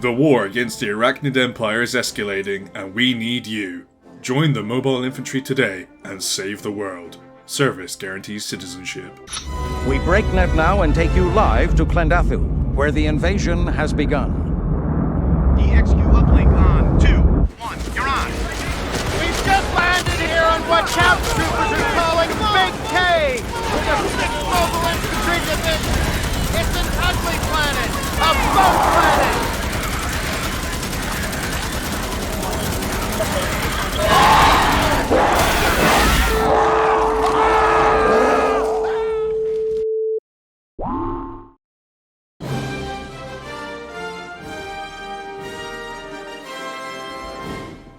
The war against the Arachnid Empire is escalating, and we need you. Join the Mobile Infantry today and save the world. Service guarantees citizenship. We break net now and take you live to Klendathu, where the invasion has begun. DXQ uplink on 2, 1, you're on. We've just landed here on what Count Troopers are calling Big K with a 6th Mobile Infantry Division. It's an ugly planet, a boat planet.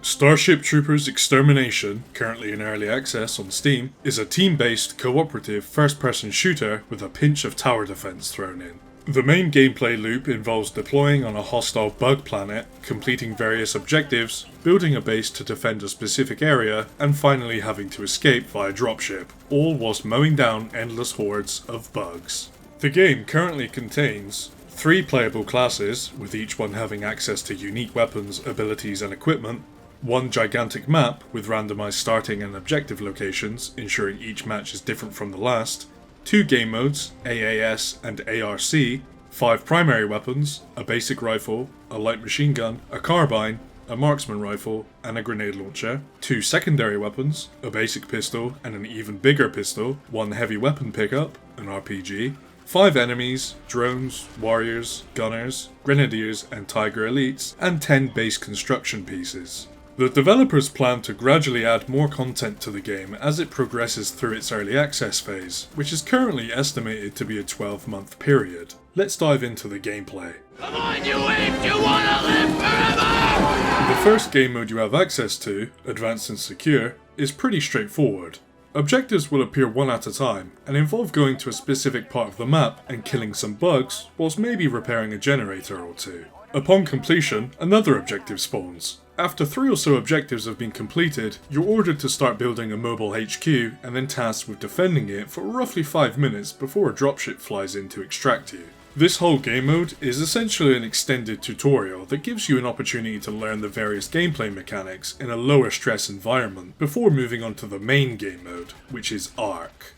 Starship Troopers Extermination, currently in early access on Steam, is a team-based, cooperative, first-person shooter with a pinch of tower defense thrown in. The main gameplay loop involves deploying on a hostile bug planet, completing various objectives, building a base to defend a specific area, and finally having to escape via dropship, all whilst mowing down endless hordes of bugs. The game currently contains 3 playable classes, with each one having access to unique weapons, abilities and equipment, 1 gigantic map with randomized starting and objective locations, ensuring each match is different from the last, 2 game modes, AAS and ARC, 5 primary weapons, a basic rifle, a light machine gun, a carbine, a marksman rifle, and a grenade launcher, 2 secondary weapons, a basic pistol and an even bigger pistol, 1 heavy weapon pickup, an RPG, 5 enemies, drones, warriors, gunners, grenadiers and tiger elites, and 10 base construction pieces. The developers plan to gradually add more content to the game as it progresses through its early access phase, which is currently estimated to be a 12-month period. Let's dive into the gameplay. Come on, you apes! You wanna live forever! The first game mode you have access to, Advanced and Secure, is pretty straightforward. Objectives will appear one at a time, and involve going to a specific part of the map and killing some bugs, whilst maybe repairing a generator or 2. Upon completion, another objective spawns. After 3 or so objectives have been completed, you're ordered to start building a mobile HQ and then tasked with defending it for roughly 5 minutes before a dropship flies in to extract you. This whole game mode is essentially an extended tutorial that gives you an opportunity to learn the various gameplay mechanics in a lower stress environment before moving on to the main game mode, which is ARC.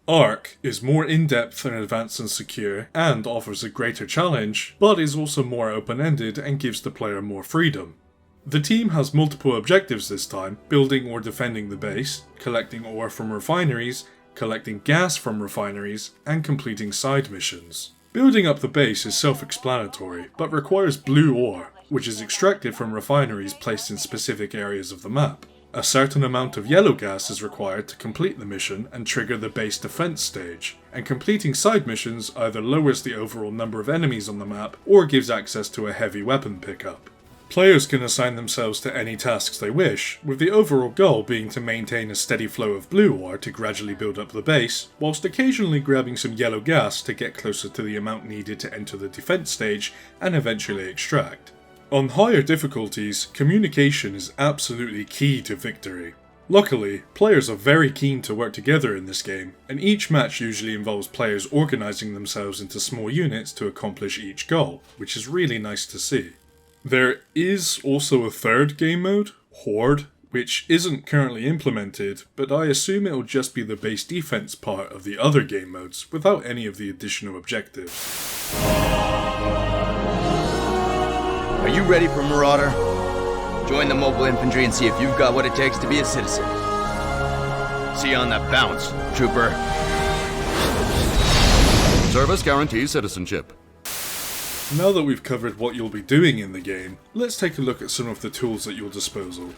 ARC is more in-depth than Advanced and Secure and offers a greater challenge, but is also more open-ended and gives the player more freedom. The team has multiple objectives this time, building or defending the base, collecting ore from refineries, collecting gas from refineries, and completing side missions. Building up the base is self-explanatory, but requires blue ore, which is extracted from refineries placed in specific areas of the map. A certain amount of yellow gas is required to complete the mission and trigger the base defense stage, and completing side missions either lowers the overall number of enemies on the map or gives access to a heavy weapon pickup. Players can assign themselves to any tasks they wish, with the overall goal being to maintain a steady flow of blue ore to gradually build up the base, whilst occasionally grabbing some yellow gas to get closer to the amount needed to enter the defense stage and eventually extract. On higher difficulties, communication is absolutely key to victory. Luckily, players are very keen to work together in this game, and each match usually involves players organising themselves into small units to accomplish each goal, which is really nice to see. There is also a third game mode, Horde, which isn't currently implemented, but I assume it'll just be the base defense part of the other game modes without any of the additional objectives. Are you ready for Marauder? Join the Mobile Infantry and see if you've got what it takes to be a citizen. See you on the bounce, trooper. Service guarantees citizenship. Now that we've covered what you'll be doing in the game, let's take a look at some of the tools at your disposal.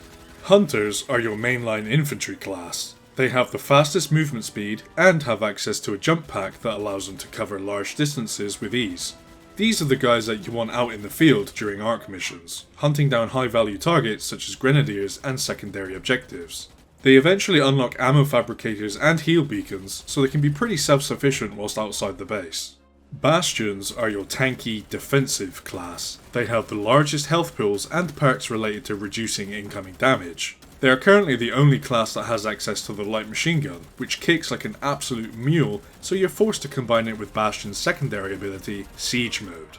Hunters are your mainline infantry class. They have the fastest movement speed and have access to a jump pack that allows them to cover large distances with ease. These are the guys that you want out in the field during ARC missions, hunting down high value targets such as grenadiers and secondary objectives. They eventually unlock ammo fabricators and heal beacons, so they can be pretty self-sufficient whilst outside the base. Bastions are your tanky, defensive class. They have the largest health pools and perks related to reducing incoming damage. They are currently the only class that has access to the light machine gun, which kicks like an absolute mule, so you're forced to combine it with Bastion's secondary ability, Siege Mode.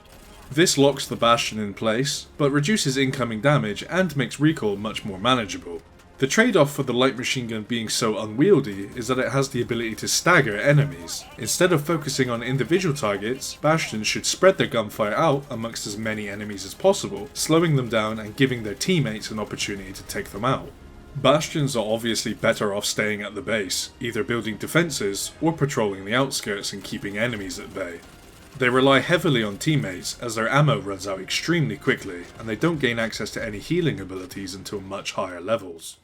This locks the Bastion in place, but reduces incoming damage and makes recoil much more manageable. The trade-off for the light machine gun being so unwieldy is that it has the ability to stagger enemies. Instead of focusing on individual targets, Bastions should spread their gunfire out amongst as many enemies as possible, slowing them down and giving their teammates an opportunity to take them out. Bastions are obviously better off staying at the base, either building defences or patrolling the outskirts and keeping enemies at bay. They rely heavily on teammates as their ammo runs out extremely quickly and they don't gain access to any healing abilities until much higher levels.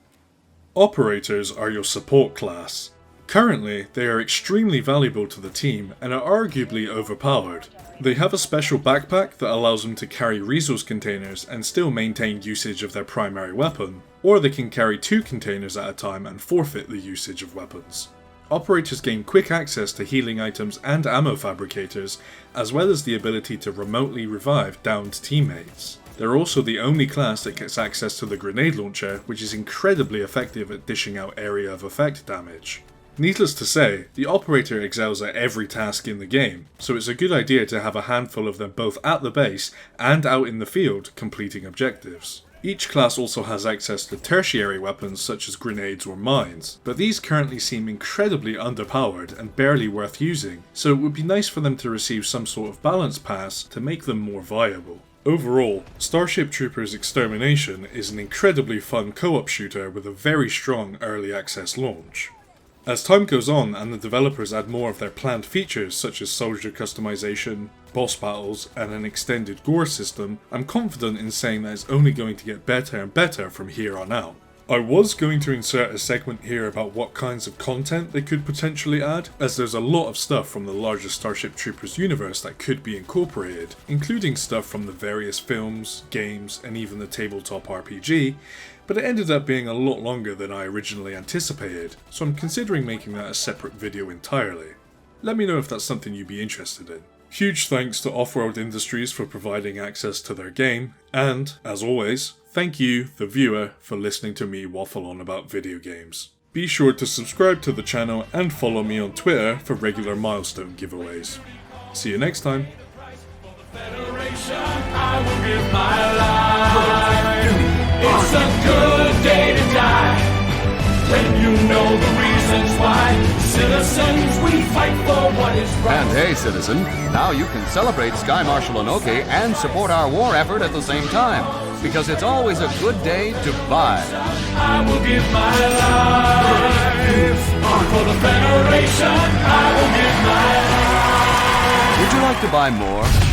Operators are your support class. Currently, they are extremely valuable to the team and are arguably overpowered. They have a special backpack that allows them to carry resource containers and still maintain usage of their primary weapon, or they can carry 2 containers at a time and forfeit the usage of weapons. Operators gain quick access to healing items and ammo fabricators, as well as the ability to remotely revive downed teammates. They're also the only class that gets access to the grenade launcher, which is incredibly effective at dishing out area of effect damage. Needless to say, the operator excels at every task in the game, so it's a good idea to have a handful of them both at the base and out in the field completing objectives. Each class also has access to tertiary weapons such as grenades or mines, but these currently seem incredibly underpowered and barely worth using, so it would be nice for them to receive some sort of balance pass to make them more viable. Overall, Starship Troopers Extermination is an incredibly fun co-op shooter with a very strong early access launch. As time goes on and the developers add more of their planned features such as soldier customization, boss battles, and an extended gore system, I'm confident in saying that it's only going to get better and better from here on out. I was going to insert a segment here about what kinds of content they could potentially add, as there's a lot of stuff from the larger Starship Troopers universe that could be incorporated, including stuff from the various films, games, and even the tabletop RPG, but it ended up being a lot longer than I originally anticipated, so I'm considering making that a separate video entirely. Let me know if that's something you'd be interested in. Huge thanks to Offworld Industries for providing access to their game, and, as always, thank you, the viewer, for listening to me waffle on about video games. Be sure to subscribe to the channel and follow me on Twitter for regular milestone giveaways. See you next time. It's a good day to die when you know the reasons why. Citizens, we fight for what is right. And hey, citizen, now you can celebrate Sky Marshal Inoki and support our war effort at the same time, because it's always a good day to buy. I will give my life for the Federation. I will give my life. Would you like to buy more?